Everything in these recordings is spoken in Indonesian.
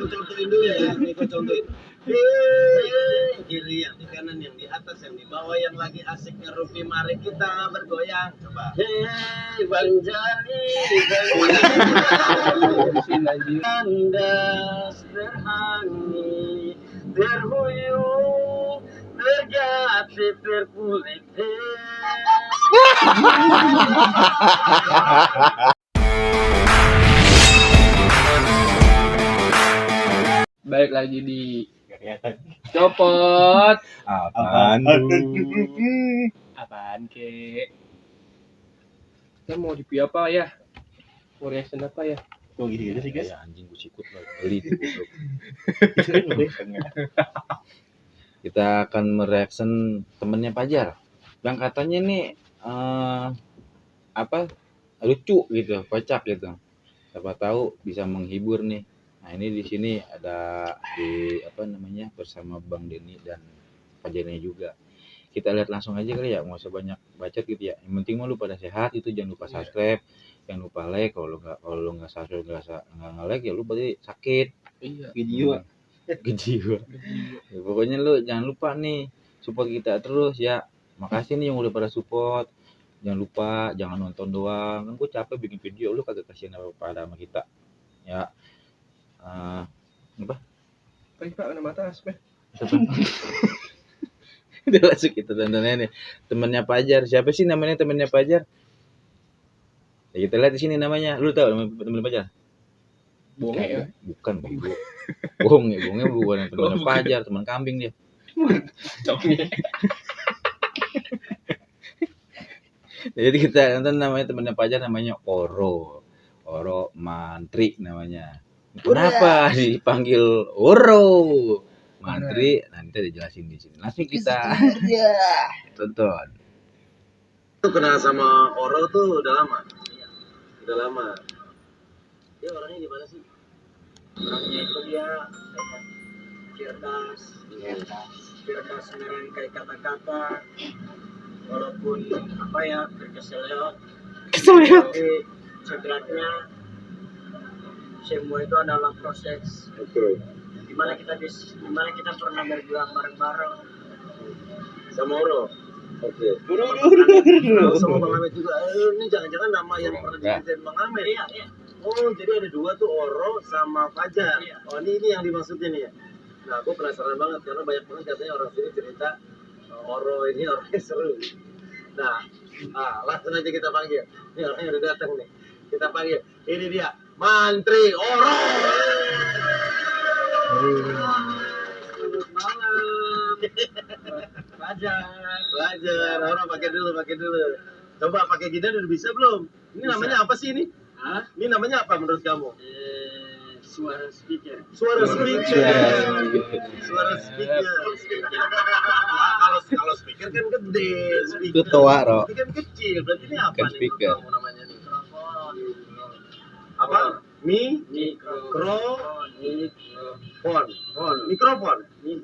contohin dulu ya. Nih gua contohin. Kiri yang di kanan, yang di atas, yang di bawah, yang lagi asik ngerupi, mari kita bergoyang. Coba. Hei Bang Jali, kandas terhangi, terhuyung, terjatuh, terpulik. Baik lagi di Copot. Apaan ke? Kita mau review apa ya? Mau reaction apa ya? Kok gitu sih guys? Ya anjing gue sikut lo beli. Kita akan mereaction temennya Pajar. Yang katanya nih lucu gitu, kocak gitu. Siapa tahu bisa menghibur nih. Nah, ini di sini ada bersama Bang Denny dan Pajarnya juga. Kita lihat langsung aja kali ya, nggak usah banyak bacot gitu ya. Yang penting mau lu pada sehat, itu jangan lupa subscribe, jangan lupa like. Kalau lu nggak subscribe nggak like ya lu berarti sakit. Iya. Jiwa. Ya, pokoknya lu jangan lupa nih support kita terus ya. Makasih nih yang udah pada support. Jangan lupa, jangan nonton doang. Kan gue capek bikin video, lu kagak kasihan apa-apa sama kita. Ya. Apa? Pak nama atas, Beh. Udah langsung kita tontonnya nih. Temennya Pajar. Siapa sih namanya temennya Pajar? Ya, kita lihat di sini namanya. Lu tahu nama temen Pajar? Bonge ya? Bukan, Bonge bukan temen Pajar, teman kambing dia. Jadi kita nonton namanya temennya Pajar, namanya Oro Mantri namanya. Kenapa dipanggil Oro Mantri? Nanti dijelasin di sini. Langsung kita tonton. Lu kenal sama Oro tuh udah lama. Dia orangnya gimana sih? Orangnya itu dia cerdas merangkai kata-kata, walaupun berkeseleo, tapi cedratnya semua itu adalah proses. Betul. Dimana kita pernah berjuang bareng-bareng sama Oro. Oke. Sama Bang Amet juga. Ini jangan-jangan nama yang pernah diceritain Bang Amet. Iya. Oh, jadi ada dua tuh, Oro sama Fajar. Iya. Oh, ini yang dimaksudnya nih ya. Nah, aku penasaran banget karena banyak banget katanya orang sini cerita Oro ini orangnya seru. Nah, langsung aja kita panggil. Ini orangnya udah datang nih. Kita panggil. Ini dia, Mantri Oro. Selamat malam. Belajar. Oro pakai dulu. Coba pakai gini udah bisa belum? Ini namanya apa sih ini? Ini namanya apa menurut kamu? Suara speaker. Kalau speaker kan gede, speaker. Itu tua, Ro. Ini kan kecil, berarti ini apa nih speaker namanya nih? Apa? Mikrofon. Ini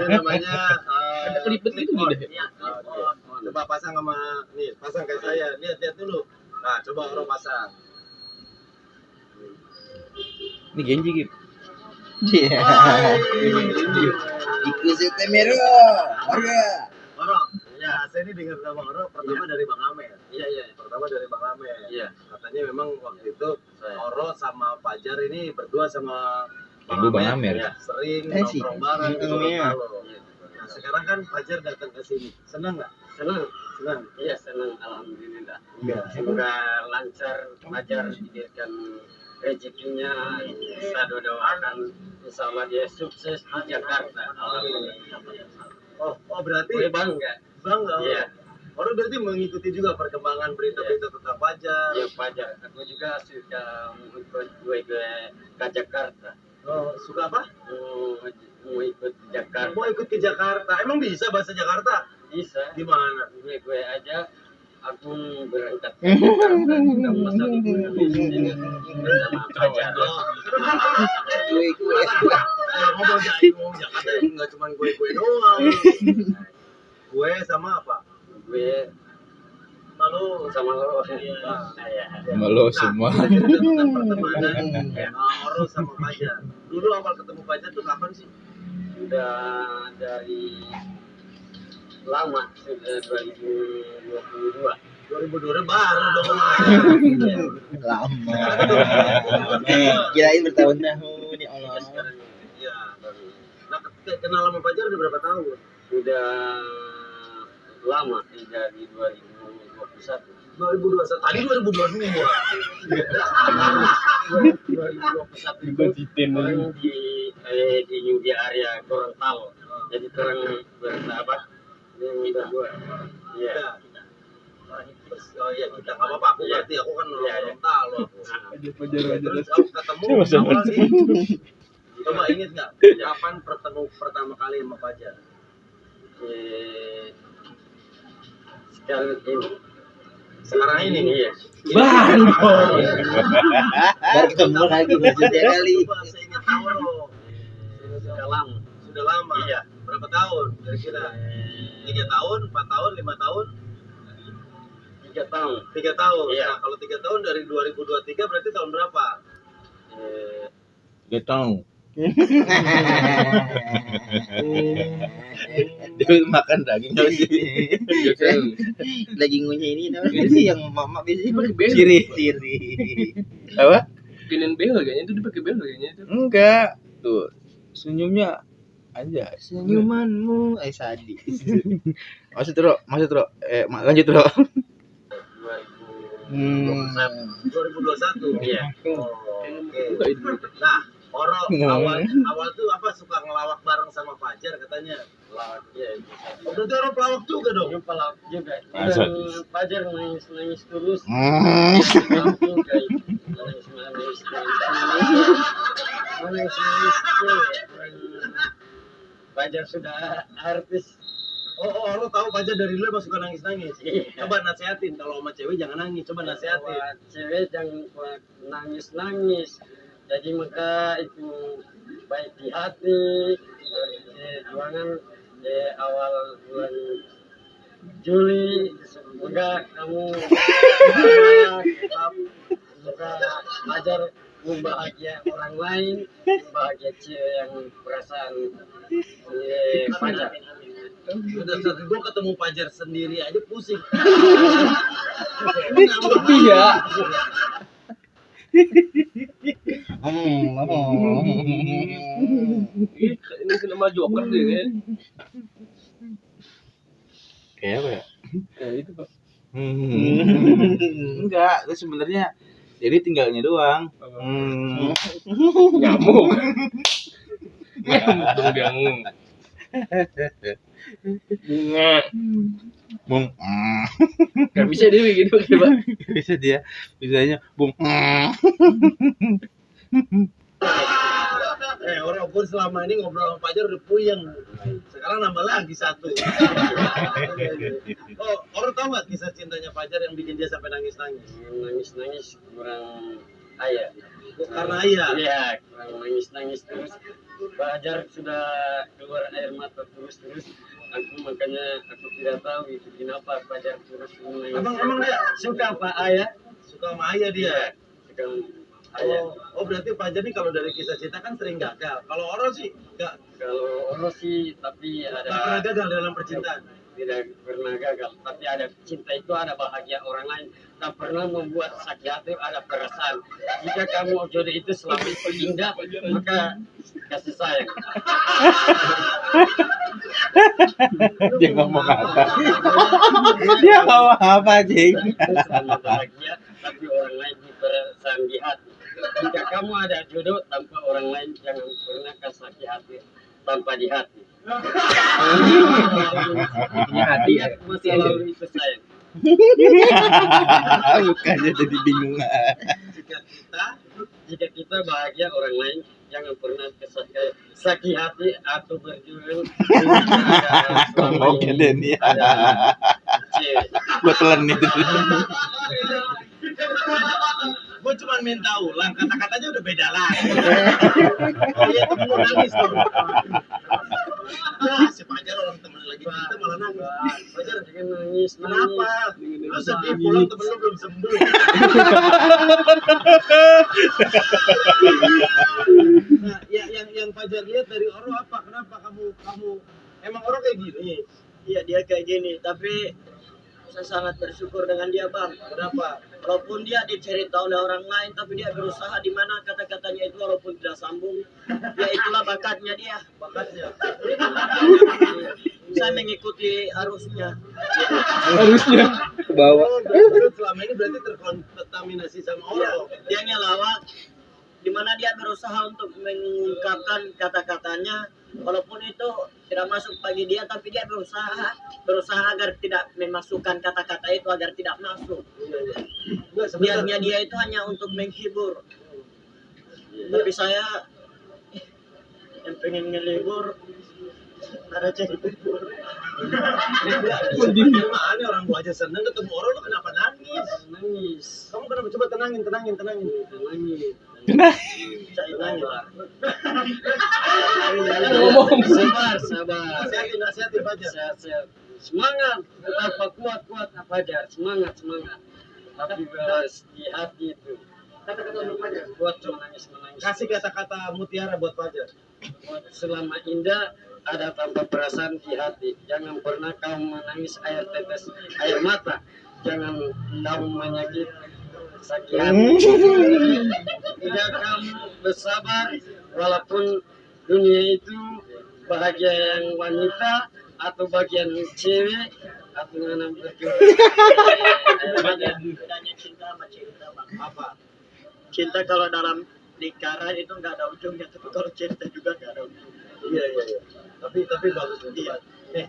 namanya ada kelipet gitu deh. Coba pasang kayak saya. Lihat dulu. Nah, coba Oro pasang. Ini Genji gitu. Iya. Ikuti Mero. Oro. Ya, saya ini dengar nama Oro pertama dari Bang Amet. Iya. Pertama dari Bang Amet. Iya. Katanya memang waktu itu Oro sama Fajar ini berdua sama Bang Amet. Ya, sering nongkrong bareng gitu. Nah, sekarang kan Fajar datang ke sini. Senang enggak? Senang. Iya, senang, alhamdulillah. Semoga lancar, Fajar diberikan rezekinya, kita doakan insya Allah dia sukses di Jakarta. Oh berarti bangga. Iya. Orang berarti mengikuti juga perkembangan berita-berita tentang Fajar. Iya, Fajar. Aku juga suka ikut ke Jakarta. Oh, suka apa? Mau ikut Jakarta. Mau ikut ke Jakarta. Emang bisa bahasa Jakarta? Bisa. Gimana? Gue aja. Aku berangkat ke Jakarta. Sudah masa libur sama Fajar. Gue. Ngomong Jakarta nggak cuma gue doang. Gue sama apa? Gue sama lo. Iya. Sama lo semua. Kita tentang pertemanan Oro sama Fajar. Dulu awal ketemu Fajar tuh kapan sih? Udah dari lama, sudah 2022. 2002 baru dong. Lama. Kirain bertahun-tahun ya Allah. Iya. Nah, kenal sama Fajar udah berapa tahun? Udah lama, dari 2021. 2021. Tadi 2022. 2021 itu orang di New area Gorontalo. Jadi orang bersahabat yang berdua. Iya. Oh iya, kita nggak apa-apa. Aku ngerti. Aku kan orang Talo. Fajar. Terus aku ketemu awal nih. Coba inget nggak? Kapan pertama kali sama Fajar? Sekarang ini. Iya. Baru ketemu lagi maksudnya kali. Saya ingat Oro. Sudah lama. Sudah lama. Iya. Berapa tahun? Kira-kira 3 tahun, 4 tahun, 5 tahun? 3 tahun. 3 tahun. Iya. Nah, kalau 3 tahun dari 2023 berarti tahun berapa? Gak tahu. Dia makan daging apa sih? Daging ngunyah ini namanya sih yang mama biasanya Pakai bel. siri. Apa? Bikinin bel kayaknya itu dipakai bel kayaknya itu. Enggak. Tuh, senyumnya aja. Senyumanmu sadis. Masih terus. Lanjut terus. 2021. Iya. Oh, oke. Buka itu. Nah, Oro awal tuh apa suka ngelawak bareng sama Fajar katanya. Pelawak, iya. Oh, berarti Oro pelawak juga dong. Yang pelawak juga. Masa? Dan Fajar nangis terus. Hmm. Nangis. Fajar sudah artis. Oh, Oro tahu Fajar dari dulu emang suka nangis-nangis. Iya. Coba nasehatin kalau sama cewek jangan nangis, coba nasehatin. Bahwa cewek jangan buat nangis. Jadi maka itu baik di hati. Jualan awal bulan Juli, semoga kamu tetap semoga belajar membahagia orang lain, membahagia cewek yang perasaan Fajar. Udah saat gue ketemu Fajar sendiri aja pusing. Iya. Ini kena sama Joker deh kan. Kayak apa ya? Itu Pak. Enggak, itu sebenarnya jadi tinggalnya doang. Nyamuk. Nyamuk dong dia ngomong. Bunga. Bung. Gak bisa dia gitu Pak. Bisa dia. Bisanya bung. Orang pun selama ini ngobrol sama Fajar udah puyeng. Sekarang nambah lagi satu. Oh, orang tahu nggak kisah cintanya Fajar yang bikin dia sampai nangis-nangis? Nangis kurang ayah. Karena ayah. Iya, kurang nangis terus. Fajar sudah keluar air mata terus. Makanya aku tidak tahu itu kenapa Fajar terus menangis. Emang dia Suka apa ayah? suka sama ayah dia. Suka ayah. Oh berarti Fajar nih kalau dari kisah cinta kan sering gagal. Kalau Oro sih nggak Kalau Oro sih tapi pernah ada gagal dalam percintaan. tidak pernah gagal, tapi ada cinta itu ada bahagia orang lain, tak pernah membuat sakit hati, ada perasaan. Jika kamu jodoh itu selama itu indah, maka kasih sayang. Dia ngomong apa? Dia ngomong apa, Jing? Selama bahagia, tapi orang lain perasaan di hati. Jika kamu ada jodoh tanpa orang lain, jangan pernah kasih hati tanpa di hati. Punya hati ya. Masih lalu itu sayang. Bukannya jadi bingung. Jika kita bahagia orang lain, jangan pernah sakit hati atau berjuang. Ngomong gede nih. Gue telan itu. Gue cuma minta ulang, kata-katanya udah beda lagi. Iya, temen lu nangis tuh. Si Fajar orang temen lagi kita malah nangis. Fajar, Jangan nangis. kenapa? Lu sedih pulang temen lu belum sembuh. Nah, yang Fajar lihat dari Oro apa? Kenapa kamu emang Oro kayak gini? Iya dia kayak gini, tapi saya sangat bersyukur dengan dia bang. Kenapa? Walaupun dia dicerita oleh orang lain, tapi dia berusaha di mana kata-katanya itu walaupun tidak sambung, ya itulah bakatnya dia. Bakatnya. Saya mengikuti arusnya. Harusnya ke bawah. Lu selama ini berarti terkontaminasi sama Oro. Dia ngelawak, di mana dia berusaha untuk mengungkapkan kata-katanya, walaupun itu tidak masuk bagi dia, tapi dia berusaha agar tidak memasukkan kata-kata itu agar tidak masuk. Enggak, sebenarnya Niatnya dia itu hanya untuk menghibur. Tapi saya yang pengen ngelibur ada jadi libur. Gimana orang gua aja seneng ketemu Oro, lu kenapa nangis? Nangis. Kamu kenapa? Coba tenangin. Nangis. Saya nangis. Ngomong. Sabar. Nasihatin Fajar. Sehat. Semangat. Betapa kuat Fajar. Semangat. Tapi beras di hati itu. Buat menangis. Kasih kata-kata mutiara buat Fajar. Buat selama indah ada tanpa perasaan di hati. Jangan pernah kamu menangis air mata. Jangan kamu menyakit sakit hati. Tidak kamu bersabar walaupun dunia itu bahagia yang wanita atau bagian cewek atau mana berjuang. Bedanya cinta sama cinta bang. Apa? Cinta kalau dalam lingkaran itu nggak ada ujungnya, tapi kalau cinta juga nggak ada ujungnya. Iya. Tapi bagus nih. Iya. Nih,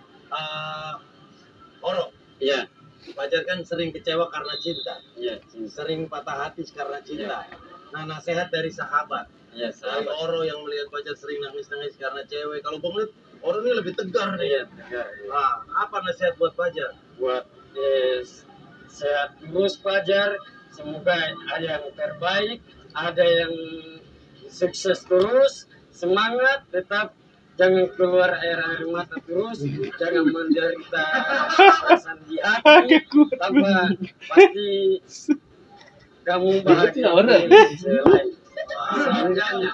Oro, Iya. Fajar kan sering kecewa karena cinta, Iya. sering patah hati karena cinta. Nah, nasihat dari sahabat. Iya, Dari sahabat. Oro yang melihat Fajar sering nangis karena cewek. Kalau gue ngeliat Oro ini lebih tegar nih. Iya, tegar. Nah, apa nasihat buat Fajar? Buat sehat terus Fajar, semoga ada yang terbaik, ada yang sukses terus, semangat, tetap jangan keluar air mata terus, jangan menderita perasaan di hati, tambah pasti kamu bahagia selain seenggaknya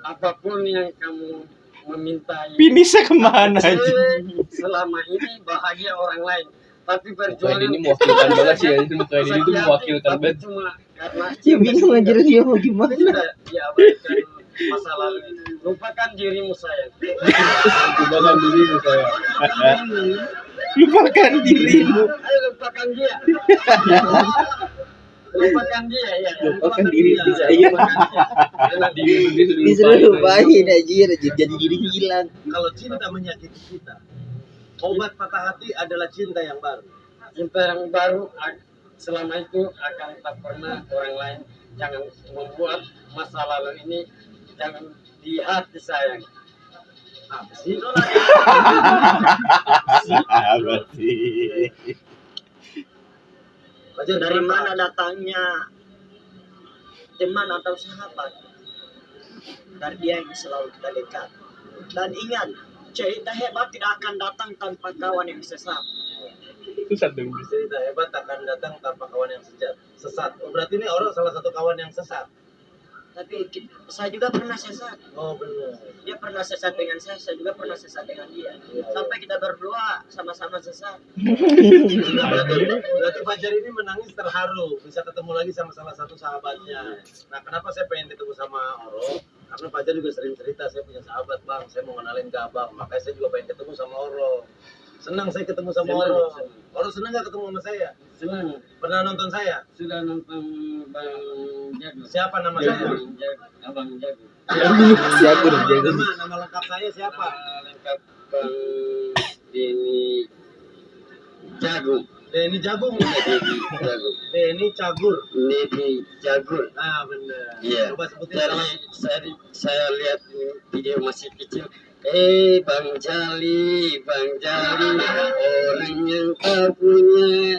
apapun yang kamu memintai. Finishnya kemana aja? Selama ini bahagia orang lain, tapi Muka perjuangan ini mewakilkan banget sih ya. Itu muka ini tuh mewakilkan tapi banget. cuma karena Ya bingung anjir dia mau gimana. sudah diabaikan masa lalu itu. Lupakan dirimu sayang. Lupakan dirimu saya. Lupakan dirimu. Ayo lupakan dia. Lupakan dia ya. Lupakan diri saya. Karena diri Disuruh lupain anjir, jadi diri hilang. Kalau cinta menyakiti kita, obat patah hati adalah cinta yang baru. cinta yang baru selama itu akan tak pernah orang lain. Jangan membuat masa lalu ini jangan di hati sayang. Apa sih? Apa sih? Fajar Dari mana datangnya teman atau sahabat? Dari dia yang selalu kita dekat. Dan ingat, cerita hebat tidak akan datang tanpa kawan yang sesat. Susah dong. Cerita hebat akan datang tanpa kawan yang sesat. Oh, berarti ini orang salah satu kawan yang sesat. Tapi saya juga pernah sesat. Oh benar. Dia pernah sesat dengan saya juga pernah sesat dengan dia. Sampai kita berdua sama-sama sesat. Berarti Fajar ini menangis terharu bisa ketemu lagi sama salah satu sahabatnya. Nah, kenapa saya pengen ketemu sama Oro? Karena Fajar juga sering cerita, saya punya sahabat bang, saya mau kenalin ke abang, makanya saya juga pengen ketemu sama Oro. Senang saya ketemu sama Oro. Oro senang gak ketemu sama saya? Senang. Pernah nonton saya? Sudah nonton Bang Jago. Siapa nama saya? Abang Jago. Jago. Nama lengkap saya siapa? Lengkap Bang Denny Jago. Denny Jagung. Jago. Denny Cagur. Denny Jago. Ah benar. Iya. Coba sebutin Dari salah. saya lihat video masih kecil. Bang Jali, orang yang tak punya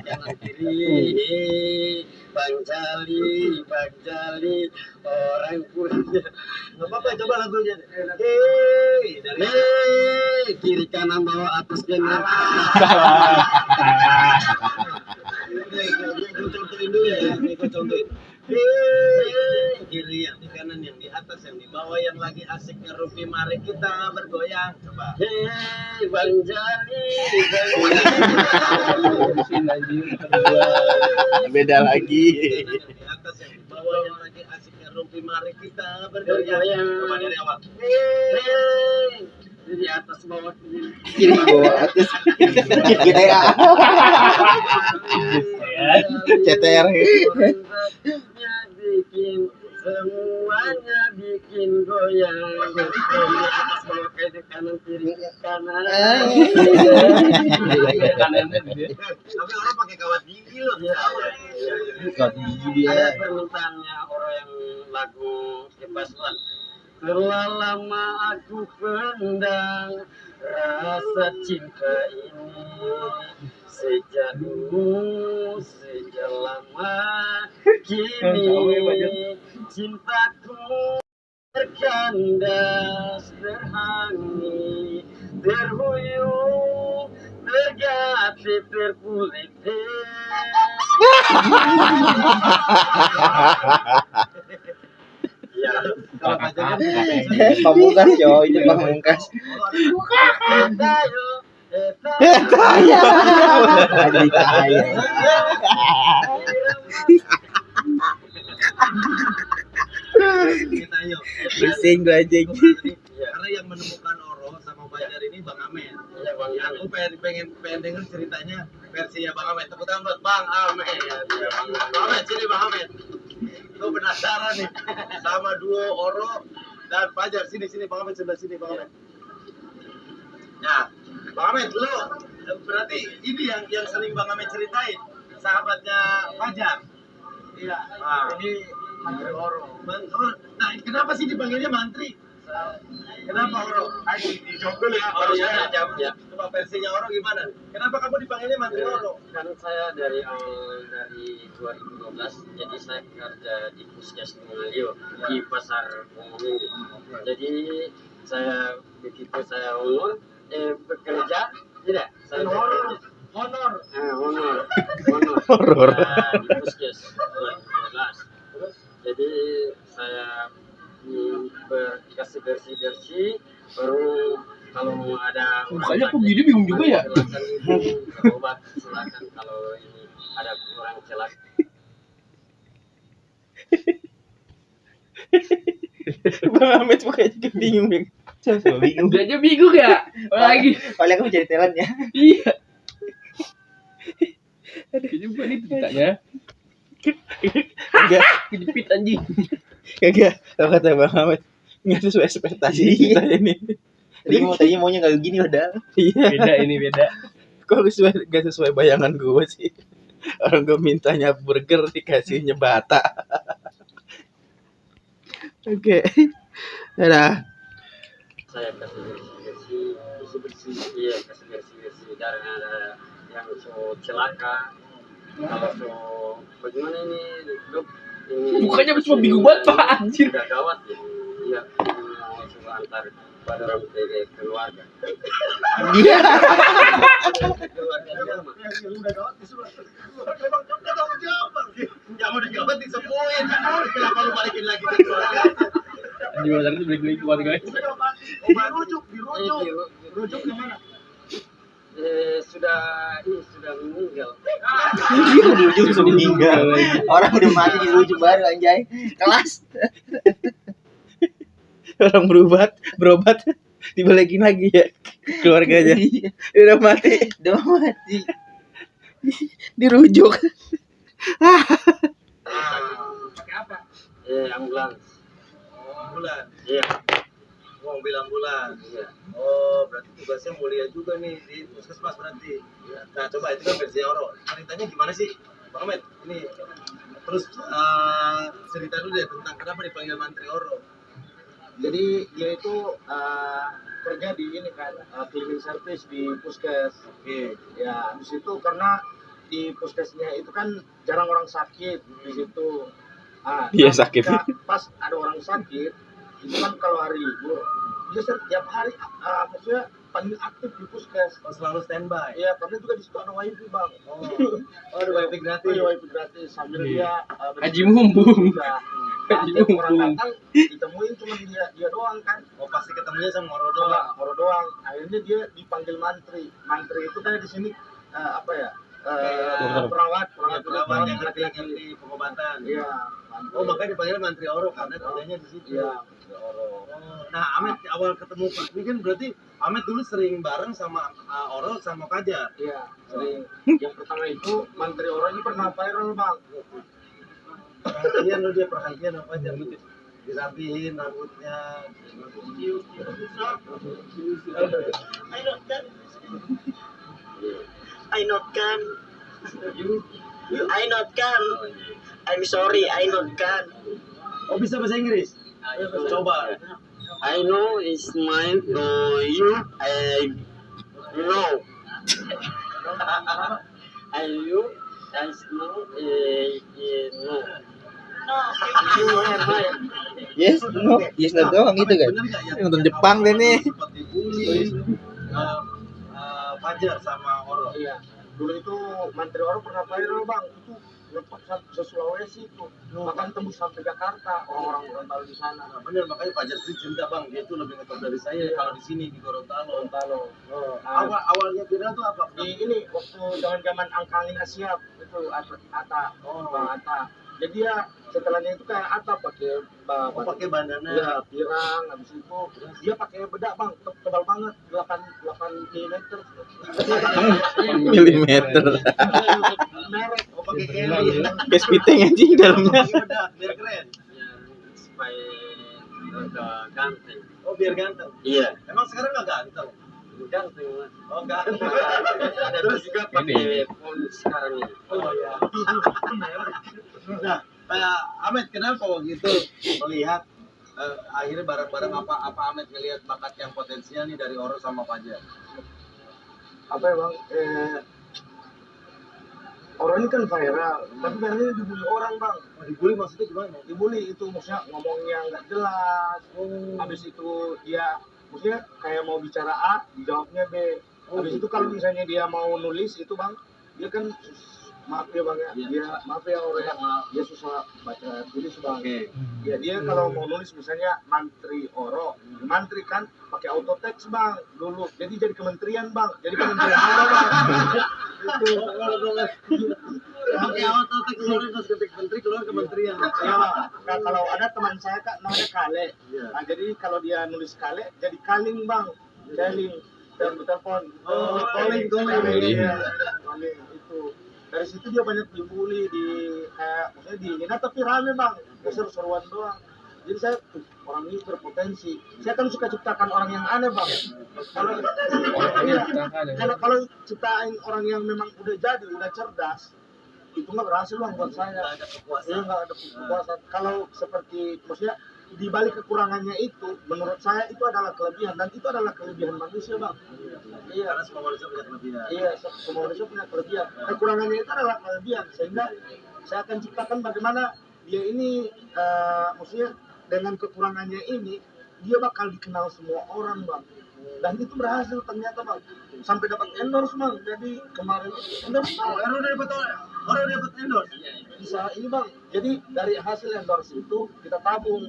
kanan kiri. Bang Jali, orang punya. Nggak apa-apa, coba lagunya. Hei, dari Kiri kanan bawah atas kanan. Gue contohin dulu ya, gue contohin. Hei, kiri yang di kanan, yang di atas, yang di bawah, yang lagi asik ngerupi, mari kita bergoyang. Coba. Hei, Bang Jali. Mesin anjing. Beda lagi. Yang di atas, yang di bawah, yang lagi asik ngerupi, mari kita bergoyang. Coba dari awal. Hei, di atas bawah. Kiri bawah atas. GTA. CTR. Bikin semuanya bikin goyang. Di atas bawah ke kanan kiri kanan. Tapi orang pakai kawat gigi loh. Kawat gigi dia. Ada permintaannya orang yang lagu Kepasuan. Telah lama aku pendang rasa cinta ini, sejak dulu, sejak lama kini cintaku terkandas, terhangi, terhuyung, terjatuh, terpulik. Ya, Kalau pacar kan Pamungkas yo, itu pamungkas. Tayo, Kaya. Jadi kaya. kita yuk. Pusing gue anjing. Karena yang menemukan Oro sama Fajar ini Bang Amet. Iya, Bang Amet. Aku pengen denger ceritanya versinya Bang Amet. Tepuk tangan buat Bang Amet. Bang Amet, sini Bang Amet. Lu penasaran nih sama duo Oro dan Fajar. Sini Bang Amet, sebelah sini Bang Amet. Nah, Bang Amet, lu berarti ini yang sering Bang Amet ceritain, sahabatnya Fajar. Iya. Nah, ini Mantri Oro. Nah, kenapa sih dipanggilnya Mantri? Kenapa Oro? Ayo dijawab dulu ya. Oh ya, jawab ya. Coba versinya Oro gimana? Kenapa kamu dipanggilnya Mantri Oro? Kan saya dari awal dari 2012, jadi saya kerja di Puskes Mulyo di pasar umum ini. Jadi saya begitu saya bekerja, tidak, saya honor Horor. di Puskes 2012. Jadi saya berkasih bersih baru kalau mau ada Mukanya kok gini bingung juga ya? obat silakan kalau ini ada orang celaka. Bang Amit mukanya juga bingung. Coba bingung. Udah aja bingung ya? Lagi. Paling aku jadi talent ya. Iya. Kayaknya bukan itu ceritanya. Enggak, Kejepit anjing. kagak. Kalau kata Bang Amit nggak sesuai ekspektasi kita ini. Tadi maunya kayak gini udah. Iya. Beda. Kok gak sesuai bayangan gue sih. Orang gue mintanya burger dikasihnya bata. Oke. Dadah. Saya kasih bersih, iya kasih bersih dari ada yang so celaka. Kalau so bagaimana ini dok? Ini Mukanya cuma bingung banget Pak anjir. Sudah gawat ya. Iya, mau coba antar pada orang keluarga. Iya. Keluarga sama. Udah gawat disuruh. Yang udah gawat disembuhin. Kenapa lu balikin lagi ke keluarga? Anjing Bazar itu beli keluarga. Dirujuk ke mana? Sudah meninggal. Iya, dirujuk sudah meninggal. Orang udah mati dirujuk baru anjay. Kelas. Orang berobat dibalikin lagi ya keluarganya. Udah mati, Udah mati. dirujuk. Pakai apa? Ambulans. Ambulan. Iya. Mobil ambulan. Iya. Oh, berarti tugasnya mulia juga nih di puskesmas berarti. Nah, coba itu kan versi Oro. Ceritanya gimana sih, Bang Ahmed? Ini terus cerita dulu deh tentang kenapa dipanggil Mantri Oro. Jadi dia itu kerja di ini kan cleaning service di puskes. Oke. Ya, habis itu karena di puskesnya itu kan jarang orang sakit di situ. Dia sakit. Pas ada orang sakit, itu kan kalau hari libur, dia setiap hari maksudnya paling aktif di puskes. Selalu standby. Iya, karena juga di situ ada wifi bang. Oh, ada wifi gratis. Iya, wifi gratis sambil dia Haji mumpung. Ada orang datang ditemuin cuma dia doang kan. Oh, pasti ketemunya sama Oro Sama doang. Oro doang. Akhirnya dia dipanggil mantri. Mantri itu kan di sini apa ya? Perawat Yang laki-laki di pengobatan. Iya. Oh, makanya dipanggil Mantri Oro karena kerjanya di situ. Iya. Nah, Ahmed awal ketemu Pak ini kan berarti Ahmed dulu sering bareng sama Oro sama Fajar. Iya, sering. Yang pertama itu Mantri Oro ini pernah viral bang. Perhatian lo dia perhatian apa aja dirapihin rambutnya. I not can. I'm sorry, I not can. Oh, bisa bahasa Inggris? Coba. I know it's mine, no you, I know. I you, I know, no. You are mine. Yes, no doang gitu kan. Bener nggak ya? Nonton Jepang deh nih. Seperti bully, Fajar sama Oro. Iya. Dulu itu Mantri Oro pernah viral bang. Itu lepas ke Sulawesi itu, bahkan tembus sampai Jakarta. Orang-orang Gorontalo di sana. Nah, bener makanya Fajar sih cinta bang. Dia tuh lebih ngetop dari saya kalau di sini di Gorontalo. Awalnya viral tuh apa? Di ini waktu zaman angkangin Asia itu Ata, Bang Ata. Jadi dia setelahnya itu kayak Ata pakai pakai bandana. ya pirang, habis itu dia pakai bedak bang, tebal banget 8 milimeter. Milimeter. Merek. Pakai Kelly. Kayak spiteng anjing dalamnya. Pakai bedak biar keren. Supaya ganteng. Oh, biar ganteng. Iya, Emang sekarang nggak ganteng? ganteng mas. Oh, ganteng. Terus juga pakai phone sekarang ini. Oh ya. Nah, Ahmed kenapa begitu melihat akhirnya bareng-bareng apa Ahmed ngelihat bakat yang potensial nih dari Oro sama Fajar? Apa ya bang? Orang ini kan viral, tapi viral ini dibully orang bang. Oh, dibully maksudnya gimana? Dibully itu maksudnya ngomongnya nggak jelas. Habis itu dia maksudnya kayak mau bicara A, dijawabnya B. Habis itu kalau misalnya dia mau nulis itu bang, dia kan maaf ya bang ya, dia maaf ya orang dia susah baca tulis bang. Ya dia kalau mau nulis misalnya Mantri Oro, Mantri kan pakai auto text bang dulu, jadi kementerian bang, jadi kementerian Oro bang. Itu Pakai auto text terus ketik menteri keluar kementerian. ya, nah, kalau ada teman saya kak namanya Kale, nah, jadi kalau dia nulis Kale jadi Kaling bang, Kaling dan telepon. Oh, calling. Iya, calling itu. Dari situ dia banyak dibully di kayak maksudnya dihina tapi rame bang, seru-seruan doang. Jadi saya orang ini berpotensi. Saya kan suka ciptakan orang yang aneh bang. Kalau kalau ciptain orang yang memang udah jadi, udah cerdas, itu nggak berhasil bang buat saya. Nggak ada kepuasan. Iya nggak ada kepuasan. Kalau seperti maksudnya di balik kekurangannya itu, menurut saya itu adalah kelebihan dan itu adalah kelebihan manusia bang. Iya. Karena semua manusia punya kelebihan. Iya, semua manusia punya kelebihan. Kekurangannya itu adalah kelebihan, sehingga saya akan ciptakan bagaimana dia ini, maksudnya dengan kekurangannya ini dia bakal dikenal semua orang bang. Dan itu berhasil ternyata bang, sampai dapat endorse bang. Jadi kemarin endorse, Orang dapat endorse. bisa ini bang. Jadi dari hasil endorse itu kita tabung,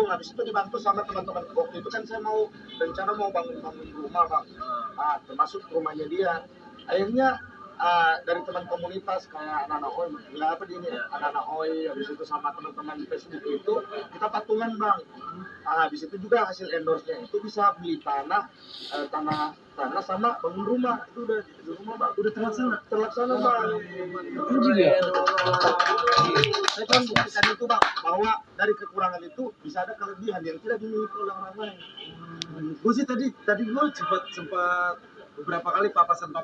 habis itu dibantu sama teman-teman. Waktu itu kan saya mau rencana mau bangun rumah bang, termasuk rumahnya dia. Akhirnya dari teman komunitas kayak anak-anak OI, anak-anak OI, habis itu sama teman-teman di Facebook itu kita patungan bang. Habis itu juga hasil endorse-nya itu bisa beli tanah sama bangun rumah. Itu udah di rumah bang, udah terlaksana bang. Saya kan buktikan itu bang, bahwa dari kekurangan itu bisa ada kelebihan yang tidak dimiliki oleh orang lain. Gue sih tadi gue sempat beberapa kali papasan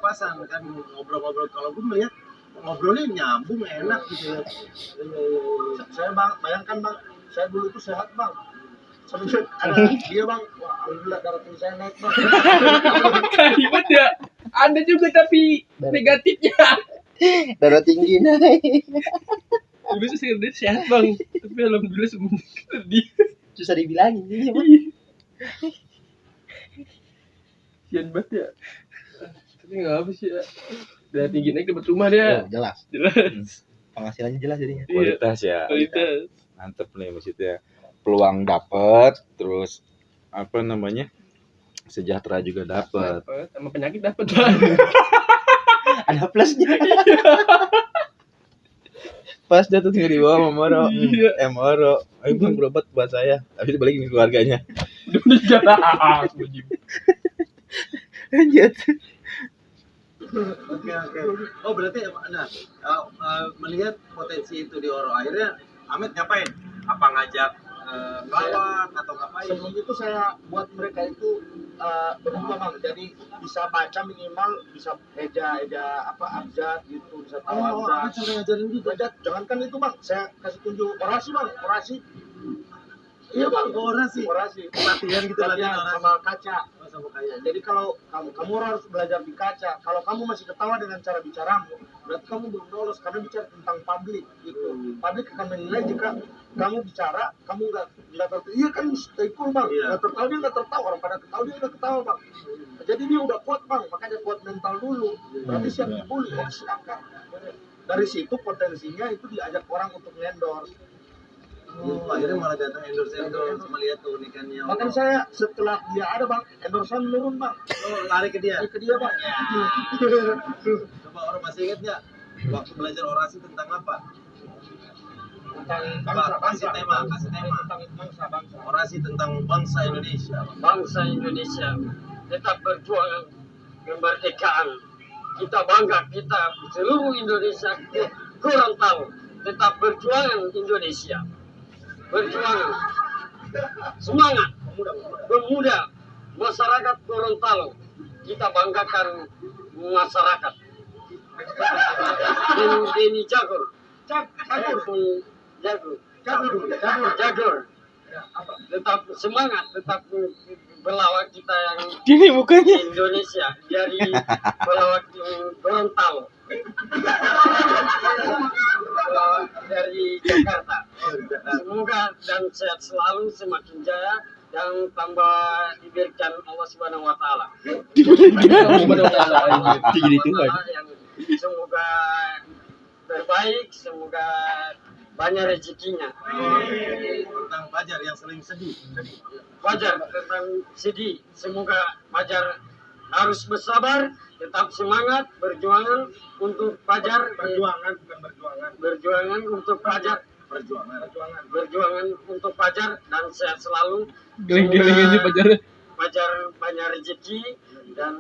kan ngobrol-ngobrol. Kalau gue melihat ngobrolnya nyambung enak gitu ya. Saya bang, bayangkan bang, saya dulu itu sehat bang. Semenjak ada dia bang, wah alhamdulillah darah tinggi saya naik bang. Kalimat ya. Ada juga tapi negatifnya. Darah tinggi naik. Dulu sih dia sehat bang, tapi alhamdulillah sedih. Susah dibilangin ini Bang. Sian banget ya. Tapi nggak apa sih ya. Dari tinggi naik dapat rumah dia. Oh, jelas. Jelas. Penghasilannya jelas jadinya. Kualitas ya. Kualitas. Mantep nih maksudnya. Peluang dapat, terus apa namanya? Sejahtera juga dapat. Dapat, sama penyakit dapat bang. Ada plusnya. Pas jatuh tinggal di bawah sama Moro. Iya. Moro, ayo bang berobat buat saya. Habis itu balikin ke keluarganya. Udah meninggal. Lanjut. Oke. Oh berarti melihat potensi itu di Oro, akhirnya Ahmed ngapain? Apa ngajak kawan atau ngapain? Sebelum itu saya buat mereka itu berubah bang, jadi bisa baca minimal, bisa eja apa abjad gitu, bisa tahu abjad. Cara ngajarin gitu. Abjad, jangankan itu bang, saya kasih tunjuk orasi bang, orasi. Iya bang, Orasi. Latihan gitu, latihan orasi. sama kaca. Oh, sama kayak. Jadi kalau kamu harus belajar di kaca. Kalau kamu masih ketawa dengan cara bicaramu, berarti kamu belum lolos karena bicara tentang publik gitu. Publik akan menilai jika kamu bicara, kamu nggak tertawa. Iya kan stay cool bang. Iya. Nggak tertawa dia nggak tertawa, orang pada ketawa dia nggak ketawa bang. Jadi dia udah kuat bang, makanya kuat mental dulu. Berarti siap dibully, oh silakan. Dari situ potensinya itu diajak orang untuk endorse. Oh, akhirnya malah datang endorse melihat keunikannya. Bahkan saya setelah dia ada bang, endorsean menurun bang. Oh, lari ke dia. Ke dia bang. Coba orang masih ingat nggak waktu belajar orasi tentang apa? Tentang Kasih tema. tentang bangsa. Orasi tentang bangsa Indonesia. Bangsa Indonesia tetap berjuang kemerdekaan. Kita bangga, kita seluruh Indonesia Gorontalo tetap berjuang Indonesia. Berjuang semangat pemuda masyarakat Gorontalo, kita banggakan masyarakat. Denny Jagor tetap semangat, tetap pelawak kita yang Gini mukanya. Indonesia dari pelawak Gorontalo, pelawak dari Jakarta. Semoga dan sehat selalu, semakin jaya dan tambah diberikan Allah Subhanahu Wa Taala. Tinggi Tuhan. Yang semoga terbaik, semoga banyak rezekinya. Tentang Fajar yang sering sedih. Fajar tentang sedih, semoga Fajar harus bersabar, tetap semangat, berjuangan untuk Fajar, berjuangan untuk Fajar, berjuangan untuk Fajar dan sehat selalu. Geling-geling aja pacarnya. Fajar banyak rezeki dan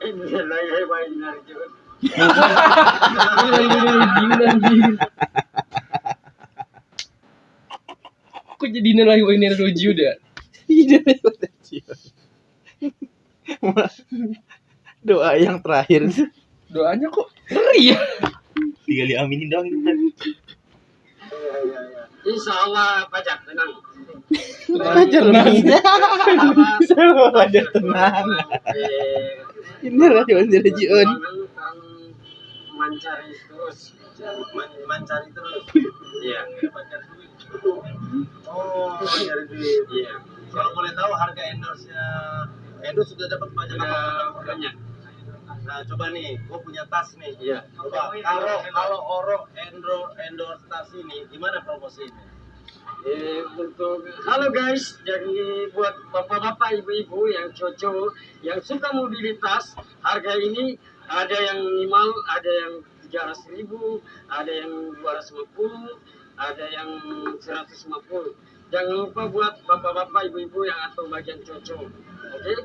ini lagi banyak rezeki. Kok jadi nilai ini Roji udah? Doa yang terakhir. Doanya kok ngeri ya? Tinggal diaminin doang itu. Insya Allah Fajar tenang. Fajar tenang. Fajar tenang. Ini lah Fajar Jion. Mencari terus. Iya. Oh, nyari duit. Iya. Kalau boleh tahu harga endorse-nya, endorse sudah dapat banyak apa? Banyak. Nah, coba nih, gue punya tas nih. Iya. Coba, kalau Oro endorse tas ini, gimana promosinya? Untuk halo guys, jadi buat bapak-bapak, ibu-ibu yang cocok, yang suka mobilitas, harga ini ada yang minimal, ada yang 300.000, ada yang 250, ada yang 150. Jangan lupa buat bapak-bapak, ibu-ibu yang atau bagian cocok, oke?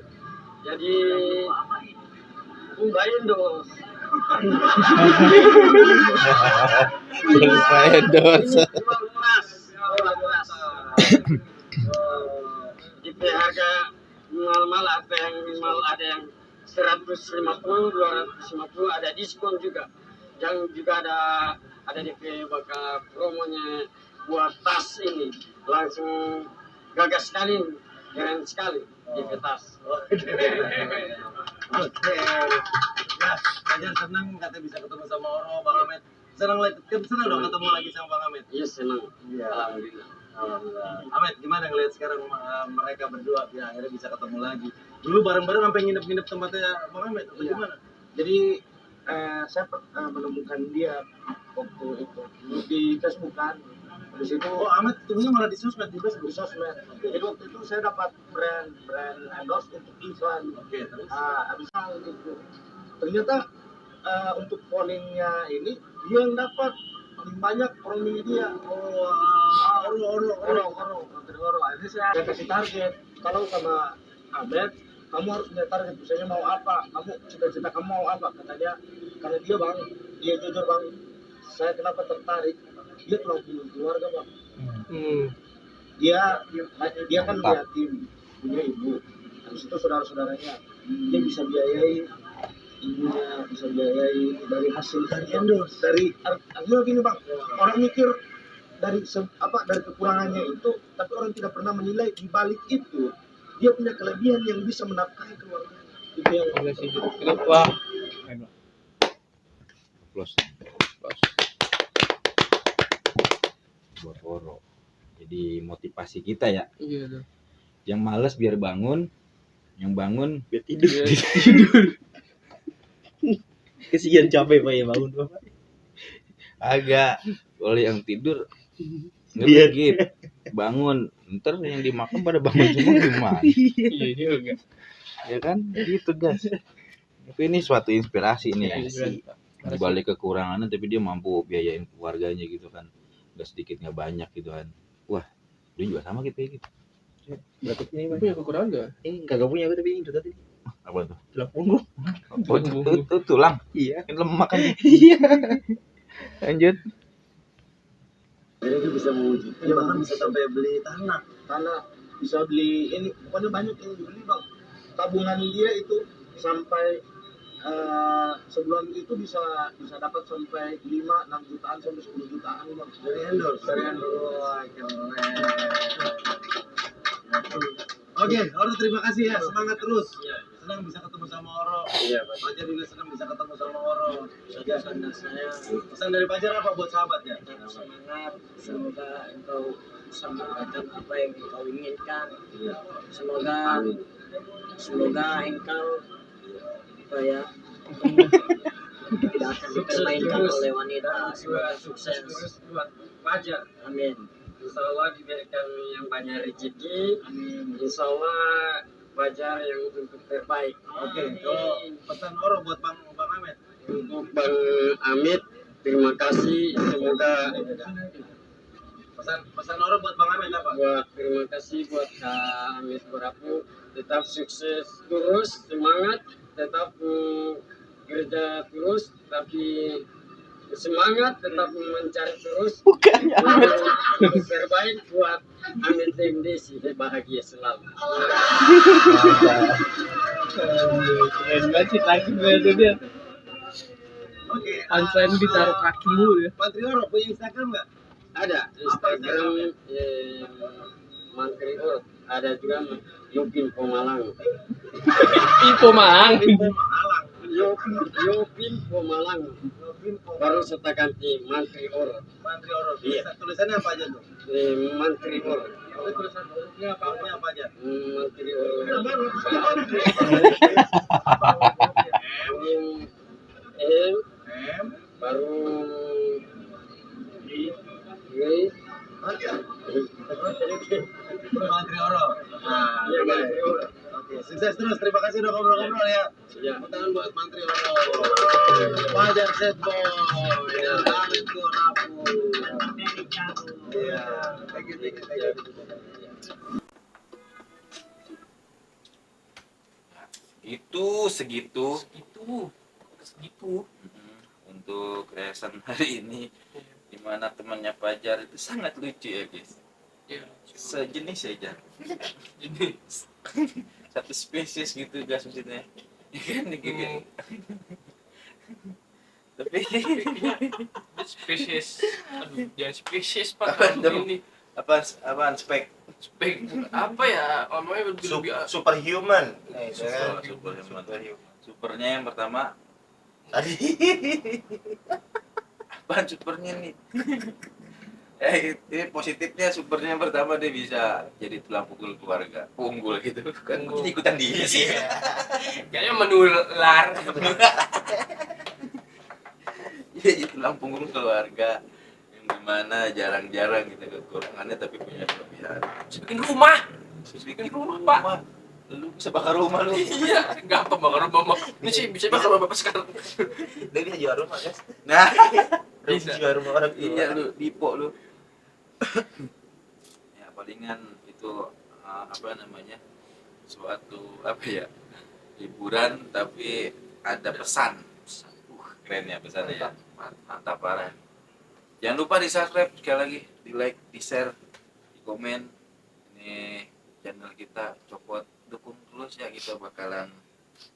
Jadi Mumbai endorse. endorse. DP harga minimal apa yang minimal ada yang 150, 250, ada diskon juga. Yang juga ada DP bakal promonya buat tas ini. Langsung gagas sekali keren sekali di Betas. Oke. Nah, Fajar senang katanya bisa ketemu sama Oro, Bang Ahmed. Senang dong ketemu lagi sama Bang Ahmed. Iya senang. Iya. Alhamdulillah. Alhamdulillah. Ahmed, gimana ngeliat sekarang mereka berdua ya akhirnya bisa ketemu lagi? Dulu bareng-bareng sampai nginep-nginep tempatnya Bang Ahmed atau Iya. gimana? Jadi saya menemukan dia waktu itu di Facebook kan. Habis itu Oh, Ahmed ketemunya malah di sosmed juga di sosmed. Jadi waktu itu saya dapat brand endorse untuk iklan. Oke, terus? Habis itu ternyata untuk pollingnya ini dia yang dapat paling banyak orang milih dia. Oro. Akhirnya saya kasih target. Kalau sama Ahmed, kamu harus punya target. Misalnya mau apa? Kamu cita-cita kamu mau apa? Katanya karena dia jujur bang. Saya kenapa tertarik? Dia tulang punggung keluarga bang. Dia kan yatim, punya ibu. Habis itu saudara-saudaranya, dia bisa biayai ibunya, bisa biayai dari hasil endorse. Artinya gini bang, orang mikir dari kekurangannya itu, tapi orang tidak pernah menilai di balik itu dia punya kelebihan yang bisa menafkahi keluarga. Itu yang Wah. Plus. Buat Oro. Jadi motivasi kita ya. Iya tuh. Yang malas biar bangun, yang bangun biar tidur. Kesian capek Pak ya bangun Bapak. Agak. Kalau yang tidur Biar- gitu. Bangun, ntar yang dimakan pada bangun semua gimana? Iya juga. Ya kan? Gitu guys. Tapi ini suatu inspirasi nih. Iya. Di balik kekurangannya tapi dia mampu biayain keluarganya gitu kan. Gak sedikit gak banyak gitu kan. Wah, dia juga sama gitu gitu. Berapa ini Pak? Punya kekurangan gak? Kagak punya aku tapi ini tadi. Apa tuh? Tulang punggung. Oh, itu tulang. Iya. Kan lemak kan. Iya. Lanjut. Jadi dia bisa mewujudkan, bahkan bisa sampai beli tanah. bisa beli ini, pokoknya banyak yang dibeli bang. Tabungan dia itu sampai sebulan itu bisa dapat sampai 5-6 jutaan sampai 10 jutaan bang. Dari endorse. Wah, Oke, Oro terima kasih ya, semangat terus. Senang bisa ketemu sama Oro. Iya Pak. Fajar juga senang bisa ketemu sama Oro. Saja saya. Pesan dari Fajar apa buat sahabat ya? Semangat, semoga engkau bisa mendapatkan apa yang engkau inginkan. Semoga engkau apa ya tidak akan dipermainkan oleh wanita. Semoga sukses. Buat Fajar. Amin. Insya Allah diberikan yang banyak rezeki. Amin. Insya Allah Fajar yang untuk terbaik. Oke, kalau pesan Oro buat Bang Ahmed. Untuk Bang Amit, terima kasih. Semoga Pesan Oro buat Bang Ahmed apa? terima kasih buat Kak Amit Borapu. Tetap sukses terus, semangat, tetap kerja terus, tapi semangat, tetap mencari terus. Bukannya. Yang terbaik buat Amit tim Desi, bahagia selalu. Keren banget sih lagi itu dia. Oke. Punchline ditaruh kaki mulu ya. Mantri Oro punya Instagram nggak? Ada Instagram Mantri Or, ada juga Yopin Pemalang. Ipo mang. Malang. Yopin Pemalang. Baru saya ganti Mantri Or. Mantri Oro. Iya. Tulisannya apa aja tuh? Mantri Or. Tapi tulisannya apa aja? Mantri Or. M M. baru Mantri Oro. Nah, Iya, Mantri Or. Oke, sukses terus. Terima kasih udah ngobrol-ngobrol ya. Iya. Tepuk tangan buat Mantri Oro. Fajar Set Boy dan Amit Borapu. Iya, thank you. Itu segitu. Untuk reaction hari ini dimana temannya Fajar itu sangat lucu ya guys. Sejenis aja. Jenis. Satu spesies gitu guys maksudnya. Ya kan gitu. Tapi Spesies. Aduh, jangan spesies Pak. Apaan Kalau dong? ini apaan spek? Spek apa ya? Namanya lebih Superhuman. Superhuman. Supernya yang pertama. Tadi. Apaan supernya nih? Ini positifnya supernya yang pertama dia bisa jadi tulang punggung keluarga. Unggul gitu. Kan jadi ikutan dia sih. kayaknya menular. Iya, jadi tulang punggung keluarga. Yang dimana jarang-jarang gitu kekurangannya tapi punya kelebihan. Bikin rumah. Bikin rumah, Pak. Lu bisa bakar rumah lu. Iya, gampang bakar rumah. Ini sih bisa bakar rumah Bapak sekarang. Dia bisa jual rumah, guys. Nah, Bisa jual rumah orang tua. iya lu dipo lu. Ya palingan itu apa namanya? Suatu apa ya? Hiburan tapi ada pesan. Keren ya pesannya ya. Mantap parah. Jangan lupa di-subscribe sekali lagi, di-like, di-share, di-komen. Ini channel kita Copot, dukung terus ya, kita bakalan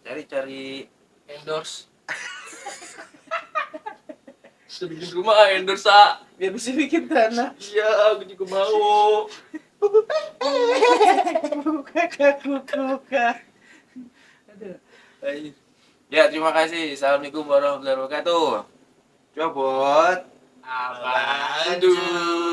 cari-cari Endorse. Bisa bikin rumah endorse, ah. biar bisa bikin tanah. Iya, aku juga mau. Ya, terima kasih. Assalamualaikum warahmatullahi wabarakatuh. Copot. Apaan tuh?